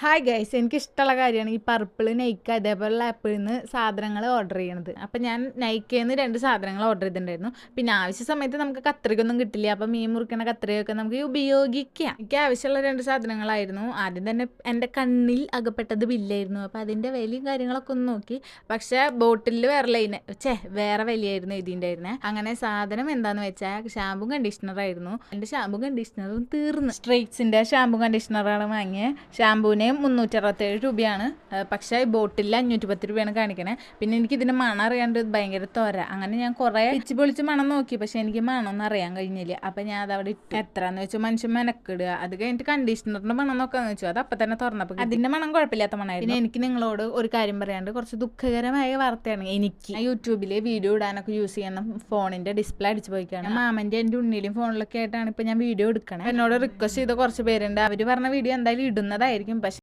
Hi guys, എനിക്കിഷ്ടമുള്ള കാര്യമാണ് ഈ പർപ്പിൾ നൈക്ക അതേപോലുള്ള ആപ്പിൽ നിന്ന് സാധനങ്ങൾ ഓർഡർ ചെയ്യണത്. അപ്പം ഞാൻ നൈക്കയിൽ നിന്ന് 2 സാധനങ്ങൾ ഓർഡർ ചെയ്തിട്ടുണ്ടായിരുന്നു. പിന്നെ ആവശ്യ സമയത്ത് നമുക്ക് കത്രികൊന്നും കിട്ടില്ല. അപ്പം മീൻ മുറിക്കണ കത്രികയൊക്കെ നമുക്ക് ഉപയോഗിക്കാം. എനിക്ക് ആവശ്യമുള്ള 2 സാധനങ്ങളായിരുന്നു. ആദ്യം തന്നെ എൻ്റെ കണ്ണിൽ അകപ്പെട്ടത് ബില്ലായിരുന്നു. അപ്പം അതിൻ്റെ വിലയും കാര്യങ്ങളൊക്കെ ഒന്ന് നോക്കി. പക്ഷേ ബോട്ടിലിൽ വേറെ വിലയായിരുന്നു എഴുതിയിട്ടുണ്ടായിരുന്നത്. അങ്ങനെ സാധനം എന്താണെന്ന് വെച്ചാൽ ഷാമ്പും കണ്ടീഷണറായിരുന്നു. എൻ്റെ ഷാമ്പും കണ്ടീഷണറും തീർന്നു. സ്ട്രൈറ്റ്സിൻ്റെ ഷാമ്പും കണ്ടീഷണറാണ് വാങ്ങിയത്. ഷാമ്പൂവിന് 367 രൂപയാണ്. പക്ഷേ ബോട്ടിലിൽ 510 രൂപയാണ് കാണിക്കണേ. പിന്നെ എനിക്ക് ഇതിൻ്റെ മണം അറിയാണ്ട് ഭയങ്കര തോര. അങ്ങനെ ഞാൻ കുറേ പിച്ച് പൊളിച്ച് മണം നോക്കി. പക്ഷെ എനിക്ക് മണമൊന്നും അറിയാൻ കഴിഞ്ഞില്ല. അപ്പം ഞാൻ അതവിടെ ഇട്ടു. എത്രയെന്ന് വെച്ചാൽ മനുഷ്യൻ മെനക്കിടുക. അത് കഴിഞ്ഞിട്ട് കണ്ടീഷണറിൻ്റെ മണം നോക്കാന്ന് വെച്ചു. അത് അപ്പം തന്നെ തുറന്നപ്പോൾ അതിൻ്റെ മണം കുഴപ്പമില്ലാത്ത മണമായിരുന്നു. പിന്നെ എനിക്ക് നിങ്ങളോട് ഒരു കാര്യം പറയാണ്ട്, കുറച്ച് ദുഃഖകരമായ വാർത്തയാണ്. എനിക്ക് യൂട്യൂബിൽ വീഡിയോ ഇടാനൊക്കെ യൂസ് ചെയ്യുന്ന ഫോണിൻ്റെ ഡിസ്പ്ലേ അടിച്ചു പോയിക്കാണ്. മാമൻ്റെ എൻ്റെ ഉണ്ണിയിലും ഫോണിലൊക്കെ ആയിട്ടാണ് ഇപ്പം ഞാൻ വീഡിയോ എടുക്കണേ. എന്നോട് റിക്വസ്റ്റ് ചെയ്ത കുറച്ച് പേരുണ്ട്. അവർ പറഞ്ഞ വീഡിയോ എന്തായാലും ഇടുന്നതായിരിക്കും. പക്ഷെ